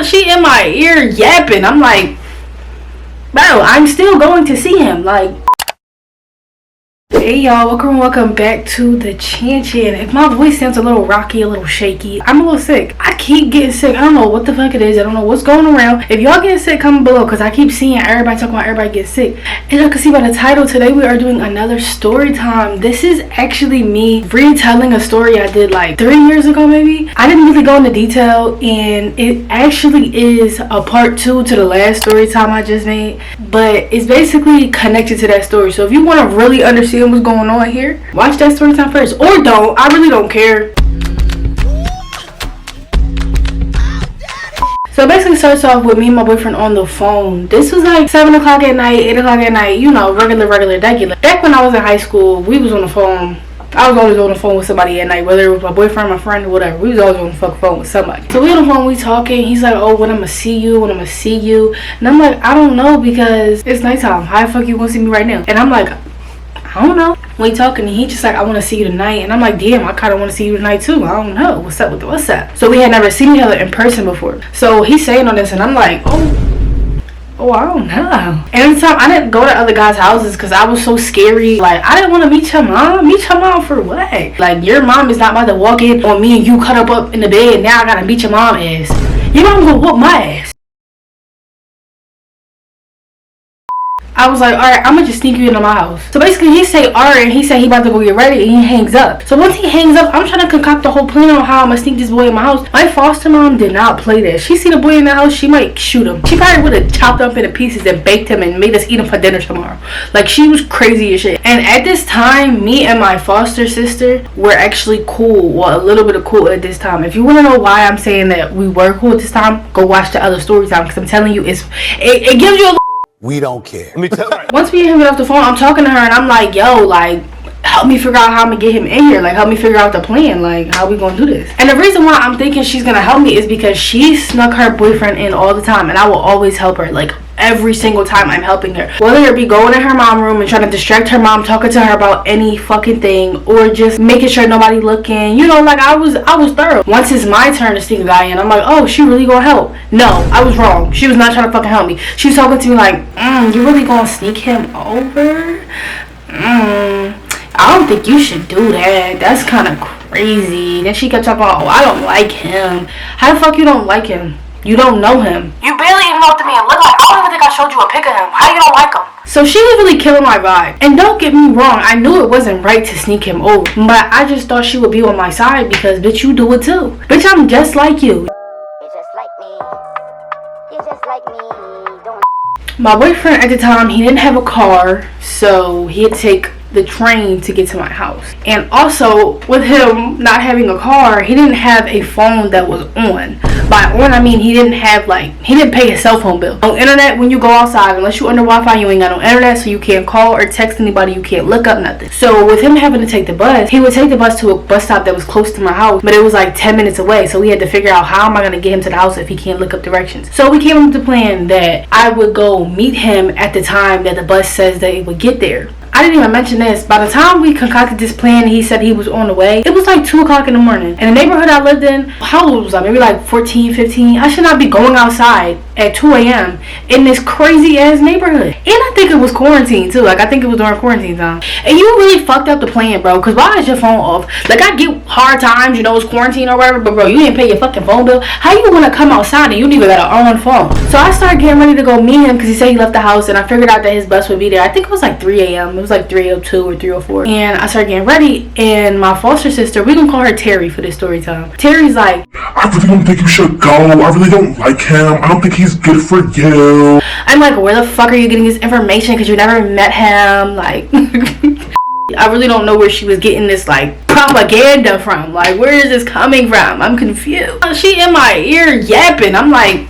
She in my ear yapping. I'm like, bro, I'm still going to see him. Like, hey y'all, welcome back to the chan. If my voice sounds a little rocky, a little shaky, I'm a little sick. I keep getting sick. I don't know what the fuck it is. I don't know what's going around. If y'all getting sick, comment below, because I keep seeing everybody talking about everybody get sick. As y'all can see by the title, today we are doing another story time. This is actually me retelling a story I did like 3 years ago maybe. I didn't really go into detail, and it actually is a part 2 to the last story time I just made, but it's basically connected to that story. So if you want to really understand what's going on here, watch that story time first, or don't. I really don't care. So it basically starts off with me and my boyfriend on the phone. This was like 7 o'clock at night, 8 o'clock at night, you know, regular. Back when I was in high school, we was on the phone. I was always on the phone with somebody at night, whether it was my boyfriend, my friend, or whatever. We was always on the fucking phone with somebody. So we on the phone, we talking. He's like, oh, when I'm gonna see you, And I'm like, I don't know, because it's nighttime. How the fuck you wanna see me right now? And I'm like, I don't know. We talking, and he just like, I want to see you tonight. And I'm like, damn, I kind of want to see you tonight too. I don't know. What's up with the what's up? So we had never seen each other in person before. So he's saying all this, and I'm like, oh, I don't know. And every time I didn't go to other guys' houses because I was so scary. Like, I didn't want to meet your mom. Meet your mom for what? Like, your mom is not about to walk in on me and you cut up in the bed, and now I gotta meet your mom ass. Your mom gonna whoop my ass. I was like, alright, I'm gonna just sneak you into my house. So basically he say alright, and he said he about to go get ready, and he hangs up. So once he hangs up, I'm trying to concoct the whole plan on how I'm gonna sneak this boy in my house. My foster mom did not play that. She seen a boy in the house, she might shoot him. She probably would have chopped him into pieces and baked him and made us eat him for dinner tomorrow. Like, she was crazy as shit. And at this time, me and my foster sister were actually cool. Well, a little bit of cool at this time. If you want to know why I'm saying that we were cool at this time, go watch the other story time, because I'm telling you, it gives you a we don't care. Once we get off the phone, I'm talking to her, and I'm like, yo, like, help me figure out how I'm gonna get him in here. Like, help me figure out the plan. Like, how we gonna do this? And the reason why I'm thinking she's gonna help me is because she snuck her boyfriend in all the time, and I will always help her. Like, every single time I'm helping her, whether it be going in her mom room and trying to distract her mom, talking to her about any fucking thing, or just making sure nobody looking, you know. Like, I was thorough. Once it's my turn to sneak a guy in, I'm like, oh, she really gonna help? No, I was wrong. She was not trying to fucking help me. She was talking to me like, you really gonna sneak him over? I don't think you should do that. That's kind of crazy. Then she kept talking about, oh, I don't like him. How the fuck you don't like him? You don't know him. You barely even know what the man look like. I don't even think I showed you a pic of him. How you don't like him? So she was really killing my vibe. And don't get me wrong, I knew it wasn't right to sneak him over, but I just thought she would be on my side because, bitch, you do it too. Bitch, I'm just like you. You're just like me. You're just like me. Don't. My boyfriend at the time, he didn't have a car, so he had to take the train to get to my house. And also, with him not having a car, he didn't have a phone that was on. By on, I mean he didn't pay his cell phone bill. No internet when you go outside. Unless you under Wi-Fi, you ain't got no internet, so you can't call or text anybody. You can't look up nothing. So with him having to take the bus, he would take the bus to a bus stop that was close to my house, but it was like 10 minutes away. So we had to figure out, how am I gonna get him to the house if he can't look up directions? So we came up with the plan that I would go meet him at the time that the bus says that it would get there. I didn't even mention this. By the time we concocted this plan, he said he was on the way. It was like 2 o'clock in the morning. And the neighborhood I lived in, how old was I? Maybe like 14, 15. I should not be going outside at 2 a.m. in this crazy ass neighborhood. And I think it was quarantine too. Like, I think it was during quarantine time. And you really fucked up the plan, bro. Because why is your phone off? Like, I get hard times, you know, it's quarantine or whatever. But bro, you didn't pay your fucking phone bill. How you want to come outside and you don't even got an on phone? So I started getting ready to go meet him because he said he left the house. And I figured out that his bus would be there. I think it was like 3 a.m. It was like 3:02 or 3:04. And I started getting ready. And my foster sister, we gonna call her Terry for this story time. Terry's like, I really don't think you should go. I really don't like him. I don't think he's good for you. I'm like, where the fuck are you getting this information? Because you never met him. Like, I really don't know where she was getting this like propaganda from. Like, where is this coming from? I'm confused. She in my ear yapping. I'm like,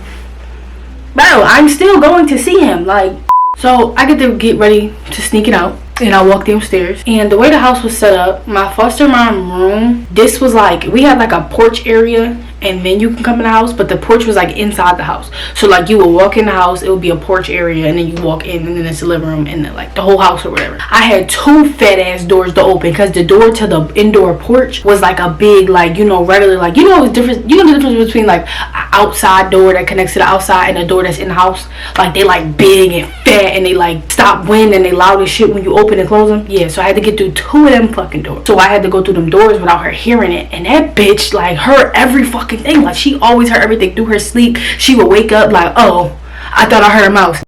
bro, I'm still going to see him. Like, so I get ready to sneak it out. And I walked downstairs, and the way the house was set up, my foster mom room, this was like, we had like a porch area, and then you can come in the house, but the porch was like inside the house. So like you would walk in the house, it would be a porch area, and then you walk in, and then it's the living room, and then like the whole house or whatever. I had 2 fat ass doors to open, because the door to the indoor porch was like a big, like, you know, regular, like, you know, the difference between like an outside door that connects to the outside and a door that's in the house. Like they like big and fat, and they like stop wind, and they loud as shit when you open and close them. Yeah, so I had to get through 2 of them fucking doors. So I had to go through them doors without her hearing it, and that bitch like heard every fucking thing. Like she always heard everything through her sleep. She would wake up like, oh, I thought I heard a mouse.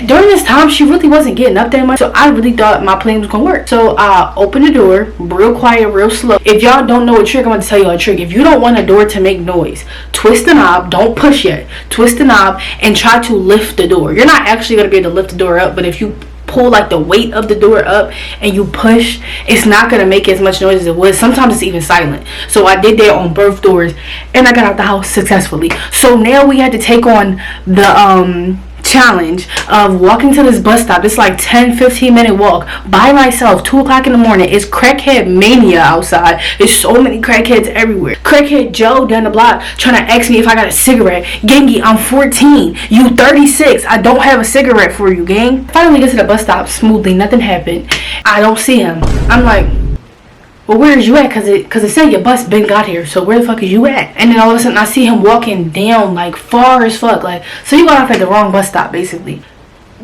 During this time, she really wasn't getting up that much, so I really thought my plan was gonna work. So I opened the door real quiet, real slow. If y'all don't know a trick, I'm gonna tell you a trick. If you don't want a door to make noise, twist the knob. Don't push yet. Twist the knob and try to lift the door. You're not actually gonna be able to lift the door up, but if you pull like the weight of the door up and you push, it's not gonna make as much noise as it would. Sometimes it's even silent. So I did that on both doors, and I got out the house successfully. So now we had to take on the challenge of walking to this bus stop. It's like 10-15 minute walk by myself, 2 o'clock in the morning. It's crackhead mania outside. There's so many crackheads everywhere. Crackhead Joe down the block trying to ask me if I got a cigarette. Gangy, I'm 14, you 36, I don't have a cigarette for you, gang. Finally get to the bus stop smoothly, nothing happened. I don't see him. I'm like, well, where is you at? Cause it said your bus been got here, so where the fuck is you at? And then all of a sudden I see him walking down like far as fuck. Like, so you got off at the wrong bus stop basically.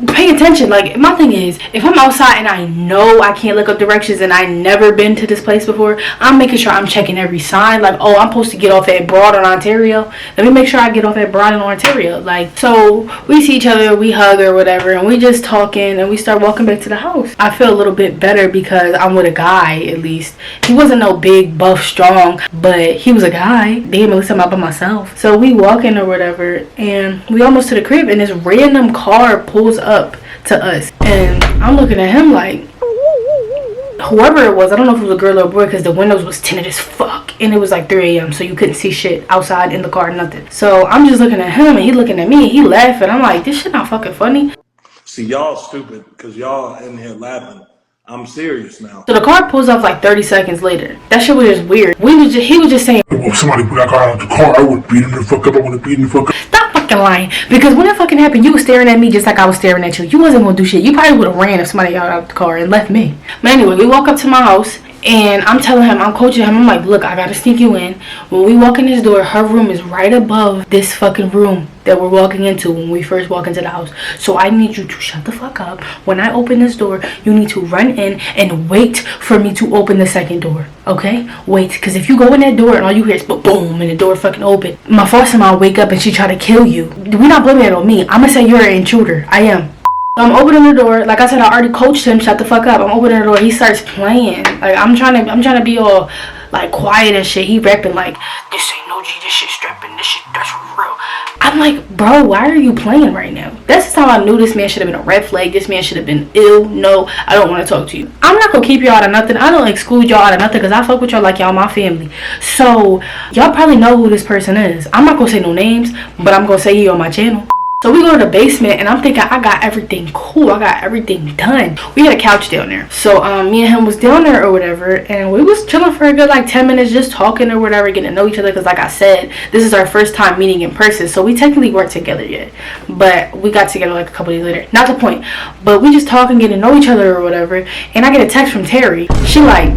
Pay attention. Like, my thing is, if I'm outside and I know I can't look up directions and I never been to this place before, I'm making sure I'm checking every sign. Like, oh, I'm supposed to get off at Broad on Ontario. Let me make sure I get off at Broad on Ontario. Like, so we see each other, we hug or whatever, and we just talking, and we start walking back to the house. I feel a little bit better because I'm with a guy, at least. He wasn't no big, buff, strong, but he was a guy. Damn, at least I'm out by myself. So we walking or whatever, and we almost to the crib, and this random car pulls up to us, and I'm looking at him like, whoever it was, I don't know if it was a girl or a boy, because the windows was tinted as fuck, and it was like 3 a.m. so you couldn't see shit outside in the car, nothing. So I'm just looking at him, and he looking at me, and he laughing. I'm like, this shit not fucking funny. See, y'all stupid because y'all in here laughing. I'm serious now. So the car pulls off like 30 seconds later. That shit was just weird. He was just saying, if somebody put that guy out the car, I would beat him the fuck up. I want to beat him the fuck up. stop fucking lying. Because when it fucking happened, you was staring at me just like I was staring at you. You wasn't gonna do shit. You probably would have ran if somebody got out the car and left me. But anyway, we walk up to my house, and I'm telling him, I'm coaching him, I'm like, look, I gotta sneak you in. When we walk in this door, her room is right above this fucking room that we're walking into when we first walk into the house. So I need you to shut the fuck up. When I open this door, you need to run in and wait for me to open the second door. Okay? Wait, because if you go in that door and all you hear is boom and the door fucking open, my foster mom wake up and she try to kill you. We're not blaming it on me. I'm gonna say you're an intruder. I am. I'm opening the door. Like I said, I already coached him. Shut the fuck up. I'm opening the door. He starts playing. Like I'm trying to be all like quiet and shit. He rapping like, this ain't no G. This shit strapping. This shit that's for real. I'm like, bro, why are you playing right now? That's the time I knew this man should have been a red flag. This man should have been ill. No, I don't want to talk to you. I'm not gonna keep y'all out of nothing. I don't exclude y'all out of nothing because I fuck with y'all like y'all my family. So y'all probably know who this person is. I'm not gonna say no names, but I'm gonna say he on my channel. So we go to the basement, and I'm thinking I got everything cool. I got everything done. We had a couch down there. So me and him was down there or whatever, and we was chilling for a good like 10 minutes, just talking or whatever, getting to know each other. Because like I said, this is our first time meeting in person. So we technically weren't together yet. But we got together like a couple days later. Not the point. But we just talking, getting to know each other or whatever. And I get a text from Terry. She like,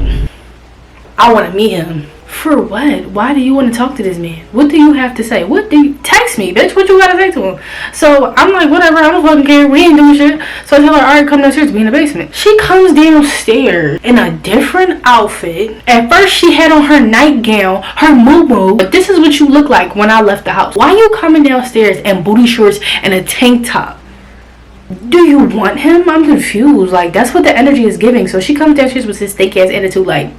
I want to meet him. For what? Why do you want to talk to this man? What do you have to say? What do you text me, bitch? What you gotta say to him? So I'm like, whatever, I don't fucking care. We ain't doing shit. So I tell her, alright, come downstairs, be in the basement. She comes downstairs in a different outfit. At first she had on her nightgown, her moo-moo. But this is what you look like when I left the house. Why you coming downstairs in booty shorts and a tank top? Do you want him? I'm confused. Like, that's what the energy is giving. So she comes downstairs with this fake ass attitude like,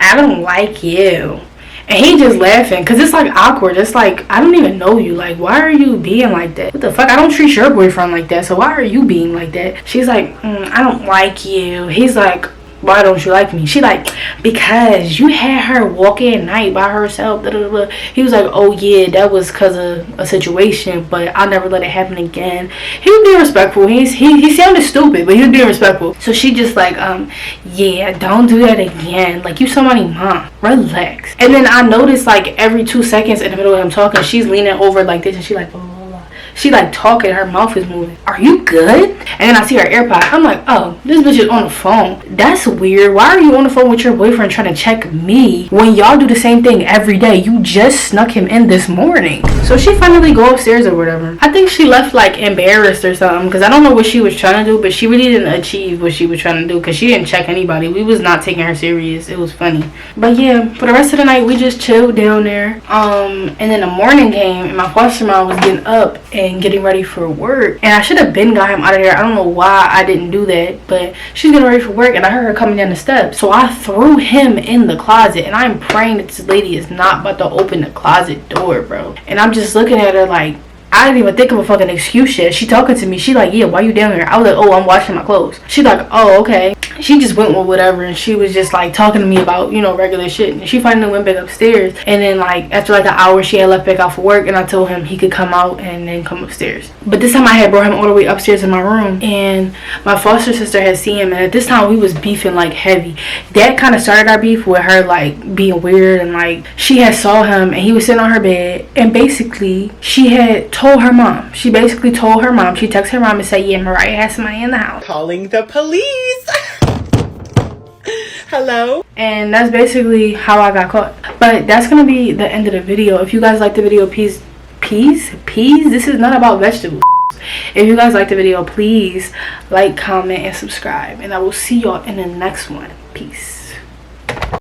I don't like you. And he just laughing because it's like awkward. It's like, I don't even know you. Like, why are you being like that? What the fuck? I don't treat your boyfriend like that, so why are you being like that? She's like, I don't like you. He's like, why don't you like me? She like, because you had her walking at night by herself. Da, da, da. He was like, oh yeah, that was because of a situation, but I'll never let it happen again. He was being respectful. He sounded stupid, but he was being respectful. So she just like, yeah, don't do that again. Like, you somebody's mom. Relax. And then I noticed like every 2 seconds in the middle of him talking, she's leaning over like this and she like, oh. She like talking, her mouth is moving. Are you good? And then I see her AirPod. I'm like, oh, this bitch is on the phone. That's weird. Why are you on the phone with your boyfriend trying to check me when y'all do the same thing every day? You just snuck him in this morning. So she finally go upstairs or whatever. I think she left like embarrassed or something, because I don't know what she was trying to do, but she really didn't achieve what she was trying to do, because she didn't check anybody. We was not taking her serious. It was funny. But yeah, for the rest of the night we just chilled down there. And then the morning came and my foster mom was getting up and getting ready for work, and I should have been got him out of there. I don't know why I didn't do that, but she's getting ready for work and I heard her coming down the steps, so I threw him in the closet, and I'm praying that this lady is not about to open the closet door, bro. And I'm just looking at her like, I didn't even think of a fucking excuse yet. She talking to me. She like, yeah, why you down here? I was like, oh, I'm washing my clothes. She like, oh, okay. She just went with whatever, and she was just like talking to me about, you know, regular shit. And she finally went back upstairs, and then like after like an hour she had left back out for work, and I told him he could come out and then come upstairs. But this time I had brought him all the way upstairs in my room, and my foster sister had seen him, and at this time we was beefing like heavy. That kind of started our beef with her like being weird, and like she had saw him and he was sitting on her bed, and basically she had told her mom. She basically told her mom. She texted her mom and said, yeah, Mariah has somebody in the house. Calling the police. Hello. And that's basically how I got caught. But that's gonna be the end of the video. If you guys like the video, peas, this is not about vegetables. If you guys like the video, please like, comment, and subscribe, and I will see y'all in the next one. Peace.